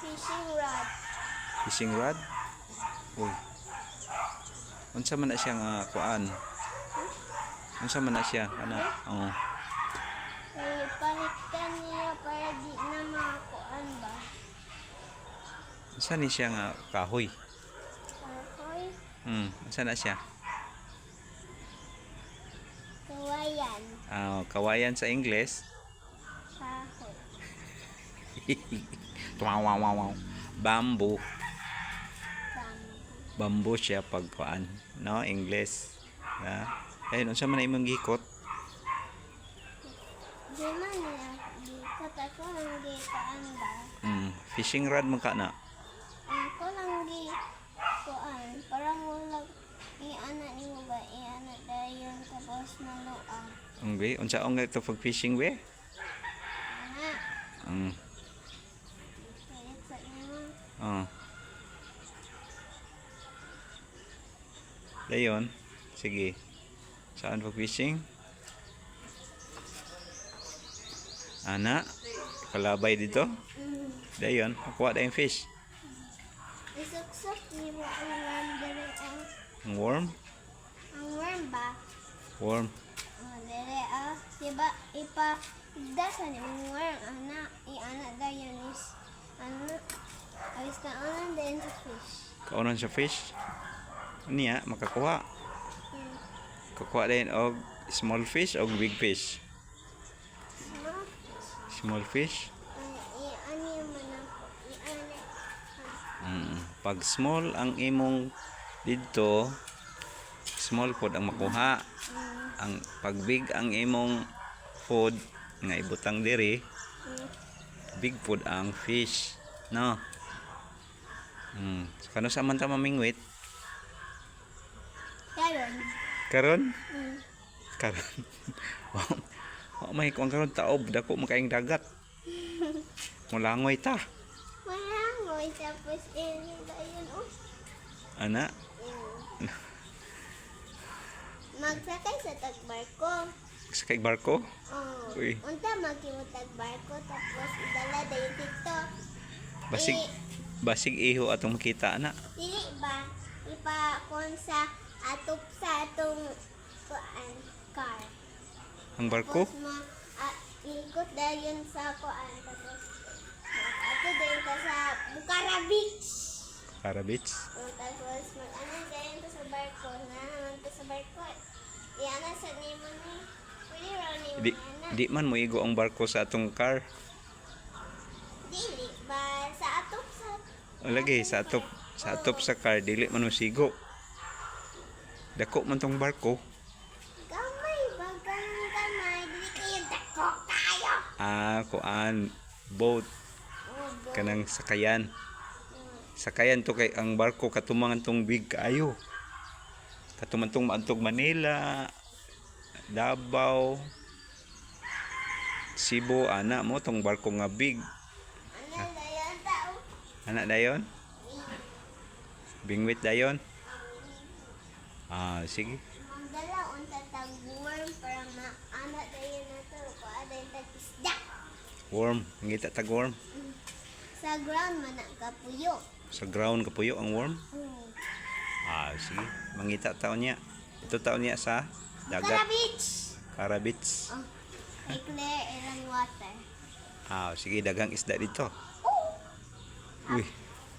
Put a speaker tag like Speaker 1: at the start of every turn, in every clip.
Speaker 1: fishing rod.
Speaker 2: Fishing rod? Uy. Unsa man na siya nga kuan? Unsa man na siya? Ana? Oo.
Speaker 1: Kaya palitan niya para di na makakuan ba?
Speaker 2: Unsa ni siya nga kahoy?
Speaker 1: Kahoy,
Speaker 2: Unsa na siya?
Speaker 1: kawayan,
Speaker 2: Kawayan sa Ingles.
Speaker 1: kahoy,
Speaker 2: Wow. Bamboo.
Speaker 1: bamboo.
Speaker 2: Bamboo siya pag kuan, no? Ingles. Na. Ayun, unsa man na imong gikot?
Speaker 1: Di man niya, di katako lang gitaan ba?
Speaker 2: Fishing rod man ka na.
Speaker 1: Ako lang kuan, parang wala iana ni mo ba, iana dayon tapos maluang.
Speaker 2: Ungbi, unsa ang ito pag fishing we?
Speaker 1: Ana, kaya sa inyo,
Speaker 2: Dayon. Sige. Saan pag fishing? Ana, kalabay dito. Dayon, nakuha tayong fish.
Speaker 1: isuksak ni mo ang worm dire
Speaker 2: Ang worm.
Speaker 1: ang worm ba?
Speaker 2: Worm.
Speaker 1: Dire diba ipagdasan yung worm, ana, iana dayon is, ana, ayos ka anan din sa fish.
Speaker 2: Kaunon sa fish. Niya, makakuha. Kukuha din og small fish o big fish. Small fish.
Speaker 1: Iani man ako, iani.
Speaker 2: Pag small ang imong dito, small food ang makuha. Ang pag big ang imong food nga ibutang diri, big food ang fish, no? So, kano sa man ta mamingwit?
Speaker 1: Karon.
Speaker 2: Karon? Karon. Wa may kuang karon taob dako makaing dagat. Mulangoy ta.
Speaker 1: Malangoy tapos dayon
Speaker 2: Ana,
Speaker 1: magsakay sa tagbarko.
Speaker 2: sa kay barko. Uy.
Speaker 1: Unta magkimutag barko tapos idala dayon dito.
Speaker 2: Basig iho atong makita ana.
Speaker 1: Dili ba ipakon sa atop sa atong kuan car.
Speaker 2: Ang barko.
Speaker 1: Tapos ikot dayon sa kuan tapos ato dayon ka sa Bucara Beach.
Speaker 2: Para beach.
Speaker 1: Tapos mag-ano dayon ka sa barko na naman ka sa barko. Iana sa nimo ni. Pwede raw ni mo ana.
Speaker 2: Di man mo igo ang barko sa atong car.
Speaker 1: Dili ba sa atop sa
Speaker 2: O lagi sa atop sa car dili man mo sigo. Dako man tong barko.
Speaker 1: gamay bagang gamay dili kayo dako kayo.
Speaker 2: Kuan boat
Speaker 1: Oh,
Speaker 2: kanang sakayan. Sakayan to kay ang barko katumangan tong big kaayo. Katuman tong maantog Manila, Davao, Cebu, ana mo tong barko nga big.
Speaker 1: ano dayon tao?
Speaker 2: Ana dayon? Bingwit dayon? Sige.
Speaker 1: Magdala unta tag worm para maana dayon nato ko aday tag isda.
Speaker 2: Worm, ngita tag worm.
Speaker 1: Sa ground man ang kapuyo.
Speaker 2: Sa ground kapuyo ang worm. Sige. Mangita taon niya. Ito taon niya sa
Speaker 1: Bucara
Speaker 2: dagat.
Speaker 1: Beach.
Speaker 2: Karabits.
Speaker 1: Kay clear ilang water.
Speaker 2: Sige, dagang isda dito. Uy,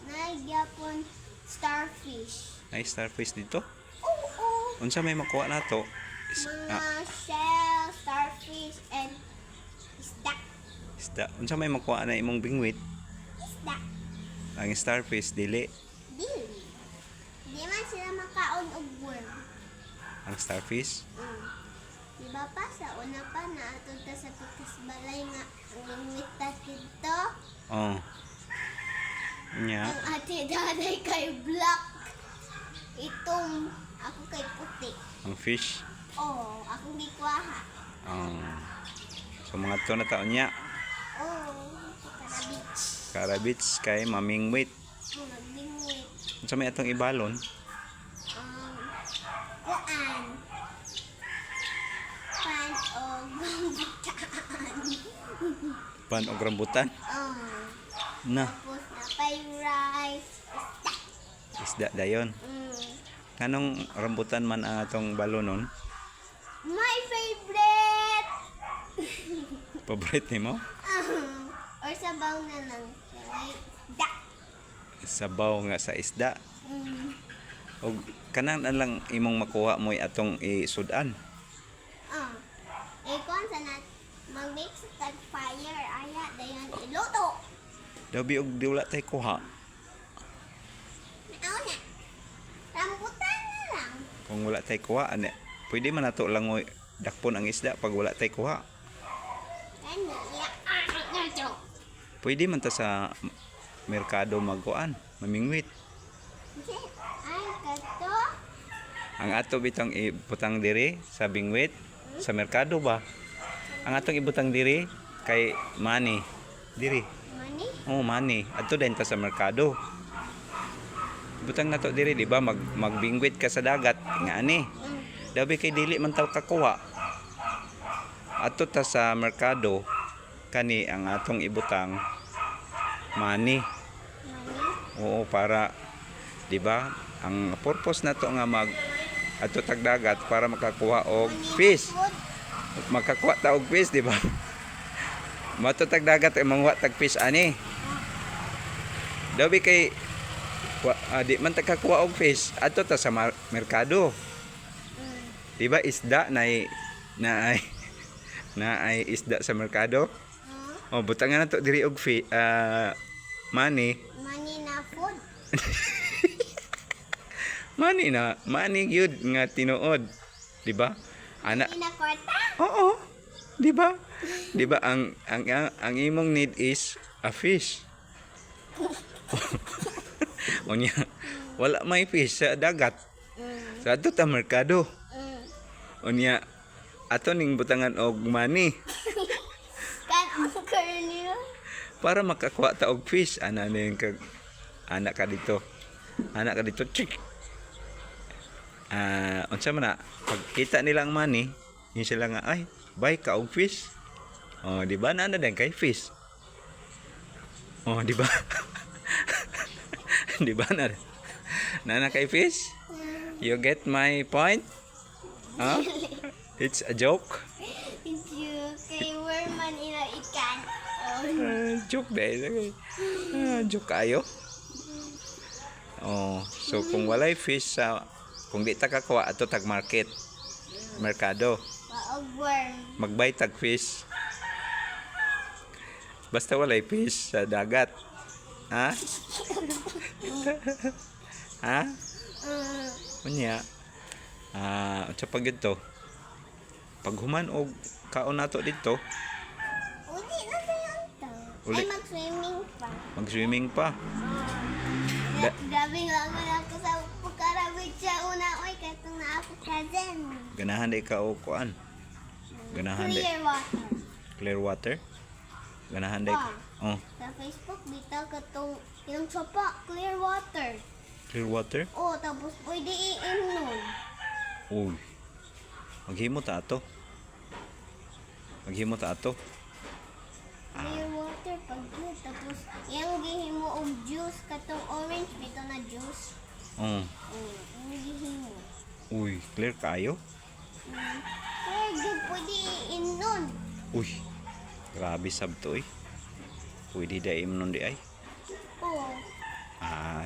Speaker 1: Nagyapon starfish.
Speaker 2: ay starfish dito.
Speaker 1: Oo.
Speaker 2: Unsa may makuha nato?
Speaker 1: Mga shell, starfish, and isda.
Speaker 2: Isda. Unsa may makuha na imong bingwit?
Speaker 1: Isda.
Speaker 2: Ang starfish dili.
Speaker 1: Dili. Di man sila makaon og worm.
Speaker 2: Ang starfish.
Speaker 1: Diba pa sa una pa na atod ta sa pikas balay nga ang limit ta dito.
Speaker 2: Nya.
Speaker 1: Ang ate daday kay black. Itong ako kay puti.
Speaker 2: Ang fish.
Speaker 1: Akong gikwaha.
Speaker 2: So mga to na taon niya.
Speaker 1: Bucara Beach.
Speaker 2: Karabits kay mamingwit.
Speaker 1: Nagbingwit.
Speaker 2: Unsa may atong ibalon?
Speaker 1: Kuan. Pan o gambutaan.
Speaker 2: Pan og rambutan. Na.
Speaker 1: Tapos napay
Speaker 2: Isda dayon. Kanong rambutan man ang atong balonon?
Speaker 1: My favorite!
Speaker 2: Paborito nimo?
Speaker 1: Or sabaw na lang. Da!
Speaker 2: Sabaw nga sa isda.
Speaker 1: Mm.
Speaker 2: O kanang na lang imong makuha mo atong isudan.
Speaker 1: Ikon sa nat mag-mix tag fire aya dayon iluto.
Speaker 2: Dabi og di wala tay kuha.
Speaker 1: Ano na? Rambutan na lang.
Speaker 2: Kung wala tay kuha, pwede man nato lang mo dakpon ang isda pag wala tay kuha.
Speaker 1: Ano ya?
Speaker 2: Pwede man ta sa merkado magkuan, mamingwit.
Speaker 1: Ay, kato.
Speaker 2: Ang ato bitang ibutang diri sa bingwit sa merkado ba? Ang atong ibutang diri kay Manny. Diri.
Speaker 1: Money?
Speaker 2: Oh, Manny. Adto din ta sa merkado. Ibutang nato diri di ba magbingwit ka sa dagat nga ani. Dabi kay dili man taw kakuha. Adto ta sa merkado kani ang atong ibutang Manny.
Speaker 1: Money?
Speaker 2: Oo, para di ba? Ang purpose nato nga adto tag dagat para makakuha og fish.
Speaker 1: Food?
Speaker 2: Makakuha ta og fish, di ba? Matutag dagat ay mangwa tag fish ani. Dabi kay di man ta kakuha og fish, adto ta sa merkado. Di ba isda na ay isda sa merkado? Oh, butangan nato diri og Manny.
Speaker 1: Money na food?
Speaker 2: Manny gyud nga tinuod, di ba? Ana,
Speaker 1: Money na kwarta?
Speaker 2: oo. Di ba? Di ba ang imong need is a fish. Unya, wala may fish sa dagat. Sa ato ta merkado. Unya, ato ning butangan og Manny
Speaker 1: Kan ang kernel?
Speaker 2: para makakuha ta og fish. Anak ka dito. Chik. Unsa man na pagkita nila ang Manny, yun sila nga ay buy ka og fish. Oh, di ba na din kay fish? Oh, di ba? Di ba na kay fish? You get my point? Huh? It's a joke.
Speaker 1: You kay where man ina ikan?
Speaker 2: Joke dahil. Joke kayo. Oh, so kung walay fish kung di ta kakuha ato tag merkado,
Speaker 1: Waog worm.
Speaker 2: magbay tag fish. Basta walay fish sa dagat. Ha? Ha? Unya. Unsa pag ito? Pag human og kaon nato dito,
Speaker 1: Uli na sayon to.
Speaker 2: Uli.
Speaker 1: Ay mag-swimming pa.
Speaker 2: mag-swimming pa. Da-
Speaker 1: Grabe lang ako sa pagkarabit siya una. Oy, katong na ako cousin.
Speaker 2: Ganahan day ka og kuan. Ganahan day
Speaker 1: Clear water.
Speaker 2: clear water. Ganahan day.
Speaker 1: Pa.
Speaker 2: Oh,
Speaker 1: Sa Facebook, bitaw katong ilang sopa, clear water.
Speaker 2: clear water.
Speaker 1: Oh, tapos pwede iinom.
Speaker 2: Uy. Maghimo ta ato.
Speaker 1: Clear water pag good. Tapos, yung gihimo og juice, katong orange, bitaw na juice.
Speaker 2: Oh.
Speaker 1: Yung gihimo.
Speaker 2: Uy, clear kayo.
Speaker 1: Clear good, pwede iinom.
Speaker 2: Uy. Grabe sab to eh. Pwede da imnon di ay.
Speaker 1: Oh.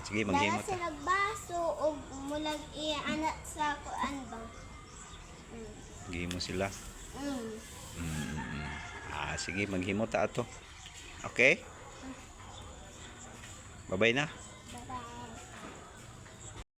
Speaker 2: Sige,
Speaker 1: Dala
Speaker 2: maghimo ta.
Speaker 1: sila baso o mulag anak sa kuan ba?
Speaker 2: Gihimo sila.
Speaker 1: Mm.
Speaker 2: Sige, maghimo ta ato. Okay? Bye-bye na.
Speaker 1: Bye-bye.